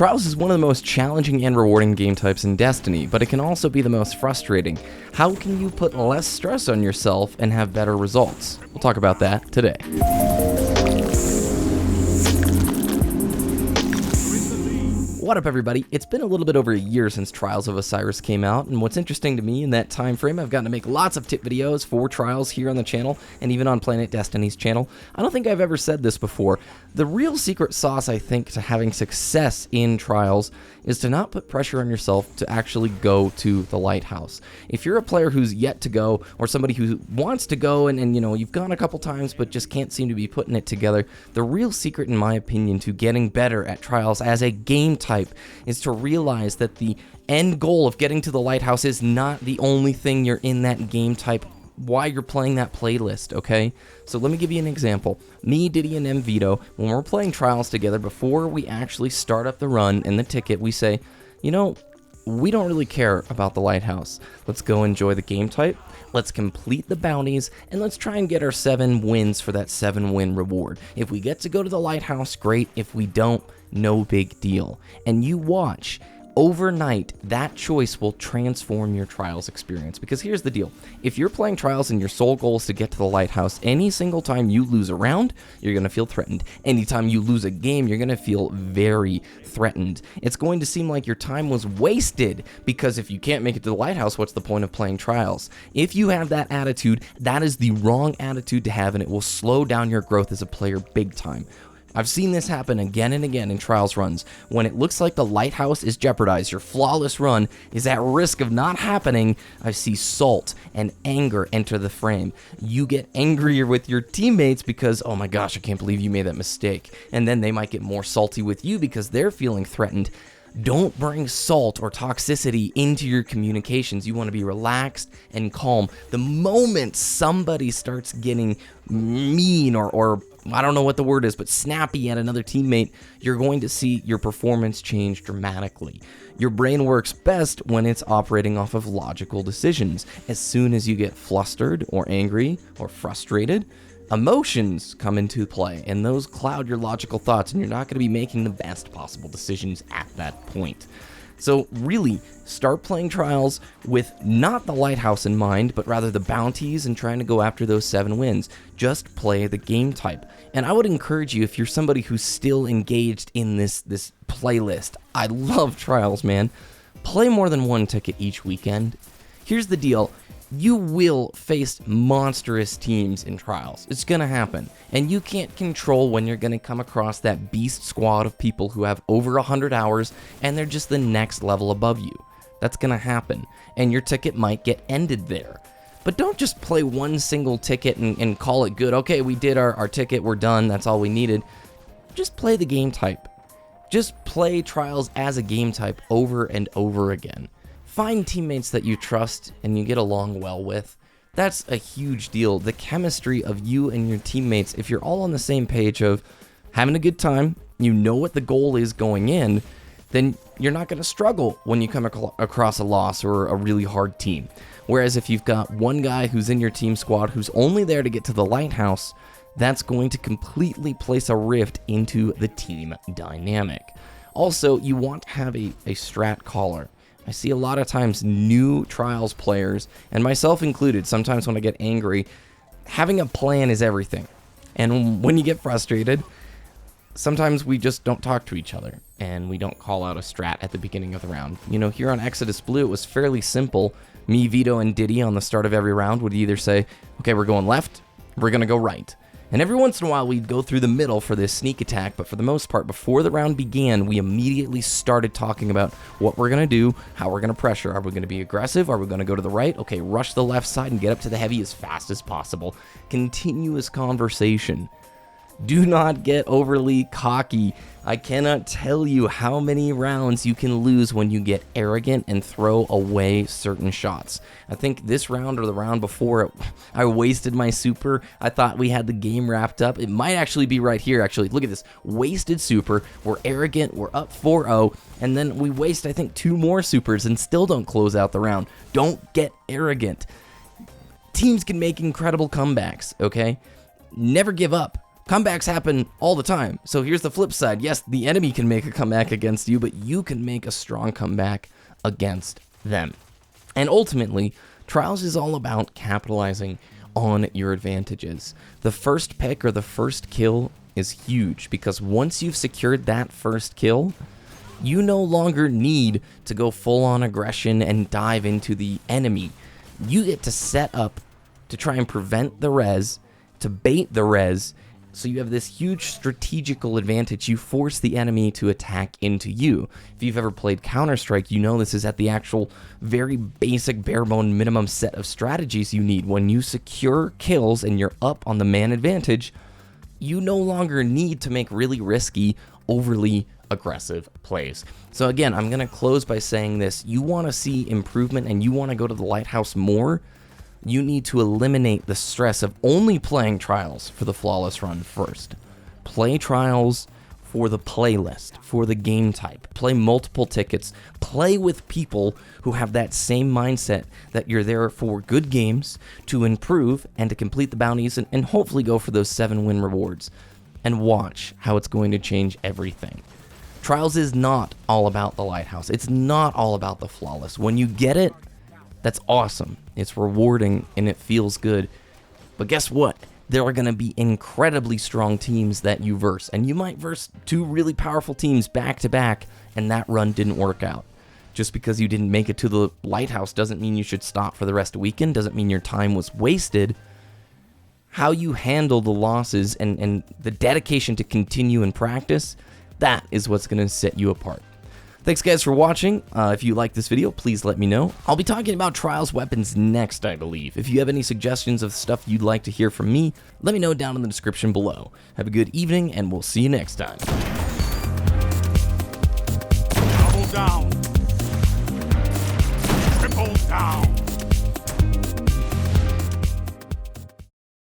Trials is one of the most challenging and rewarding game types in Destiny, but it can also be the most frustrating. How can you put less stress on yourself and have better results? We'll talk about that today. What up, everybody? It's been a little bit over a year since Trials of Osiris came out, and what's interesting to me in that time frame, I've gotten to make lots of tip videos for Trials here on the channel, and even on Planet Destiny's channel. I don't think I've ever said this before. The real secret sauce, I think, to having success in Trials is to not put pressure on yourself to actually go to the lighthouse. If you're a player who's yet to go, or somebody who wants to go, and you know, you've gone a couple times but just can't seem to be putting it together, the real secret, in my opinion, to getting better at Trials as a game type is to realize that the end goal of getting to the lighthouse is not the only thing you're in that game type why you're playing that playlist, okay? So let me give you an example. Me, Diddy, and MVito, when we're playing Trials together, before we actually start up the run and the ticket, we say, you know, we don't really care about the lighthouse. Let's go enjoy the game type, let's complete the bounties, and let's try and get our 7 wins for that 7-win reward. If we get to go to the lighthouse, great. If we don't, no big deal. And you watch. Overnight, that choice will transform your Trials experience. Because here's the deal. If you're playing Trials and your sole goal is to get to the lighthouse, any single time you lose a round, you're going to feel threatened. Anytime you lose a game, you're going to feel very threatened. It's going to seem like your time was wasted, because if you can't make it to the lighthouse, what's the point of playing Trials? If you have that attitude, that is the wrong attitude to have, and it will slow down your growth as a player big time. I've seen this happen again and again in Trials runs. When it looks like the lighthouse is jeopardized, your flawless run is at risk of not happening, I see salt and anger enter the frame. You get angrier with your teammates because, oh my gosh, I can't believe you made that mistake. And then they might get more salty with you because they're feeling threatened. Don't bring salt or toxicity into your communications. You want to be relaxed and calm. The moment somebody starts getting mean or I don't know what the word is, but snappy at another teammate, you're going to see your performance change dramatically. Your brain works best when it's operating off of logical decisions. As soon as you get flustered or angry or frustrated, emotions come into play, and those cloud your logical thoughts, and you're not going to be making the best possible decisions at that point. So really, start playing Trials with not the lighthouse in mind, but rather the bounties and trying to go after those 7 wins. Just play the game type. And I would encourage you, if you're somebody who's still engaged in this playlist, I love Trials, man, play more than one ticket each weekend. Here's the deal. You will face monstrous teams in Trials. It's gonna happen. And you can't control when you're gonna come across that beast squad of people who have over 100 hours and they're just the next level above you. That's gonna happen. And your ticket might get ended there. But don't just play one single ticket and call it good. Okay, we did our ticket, we're done, that's all we needed. Just play the game type. Just play Trials as a game type over and over again. Find teammates that you trust and you get along well with. That's a huge deal. The chemistry of you and your teammates, if you're all on the same page of having a good time, you know what the goal is going in, then you're not going to struggle when you come across a loss or a really hard team. Whereas if you've got one guy who's in your team squad who's only there to get to the lighthouse, that's going to completely place a rift into the team dynamic. Also, you want to have a strat caller. I see a lot of times new Trials players, and myself included, sometimes when I get angry, having a plan is everything. And when you get frustrated, sometimes we just don't talk to each other, and we don't call out a strat at the beginning of the round. You know, here on Exodus Blue, it was fairly simple. Me, Vito, and Diddy on the start of every round would either say, okay, we're going left, we're going to go right. And every once in a while, we'd go through the middle for this sneak attack, but for the most part, before the round began, we immediately started talking about what we're going to do, how we're going to pressure. Are we going to be aggressive? Are we going to go to the right? Okay, rush the left side and get up to the heavy as fast as possible. Continuous conversation. Do not get overly cocky. I cannot tell you how many rounds you can lose when you get arrogant and throw away certain shots. I think this round or the round before, I wasted my super. I thought we had the game wrapped up. It might actually be right here, actually. Look at this. Wasted super. We're arrogant. We're up 4-0. And then we waste, I think, 2 more supers and still don't close out the round. Don't get arrogant. Teams can make incredible comebacks, okay? Never give up. Comebacks happen all the time. So here's the flip side. Yes, the enemy can make a comeback against you, but you can make a strong comeback against them. And ultimately, Trials is all about capitalizing on your advantages. The first pick or the first kill is huge, because once you've secured that first kill, you no longer need to go full on aggression and dive into the enemy. You get to set up to try and prevent the res, to bait the res, so you have this huge strategical advantage. You force the enemy to attack into you. If you've ever played Counter-Strike, you know this is at the actual very basic bare bone minimum set of strategies you need. When you secure kills and you're up on the man advantage, you no longer need to make really risky, overly aggressive plays. So again, I'm going to close by saying this. You want to see improvement and you want to go to the lighthouse more, you need to eliminate the stress of only playing Trials for the flawless run first. Play Trials for the playlist, for the game type. Play multiple tickets. Play with people who have that same mindset that you're there for good games, to improve, and to complete the bounties, and hopefully go for those 7-win rewards. And watch how it's going to change everything. Trials is not all about the lighthouse. It's not all about the flawless. When you get it, that's awesome. It's rewarding and it feels good. But guess what? There are going to be incredibly strong teams that you verse. And you might verse 2 really powerful teams back to back, and that run didn't work out. Just because you didn't make it to the lighthouse doesn't mean you should stop for the rest of the weekend, doesn't mean your time was wasted. How you handle the losses and the dedication to continue and practice, that is what's going to set you apart. Thanks guys for watching. If you like this video, please let me know. I'll be talking about Trials weapons next, I believe. If you have any suggestions of stuff you'd like to hear from me, let me know down in the description below. Have a good evening, and we'll see you next time.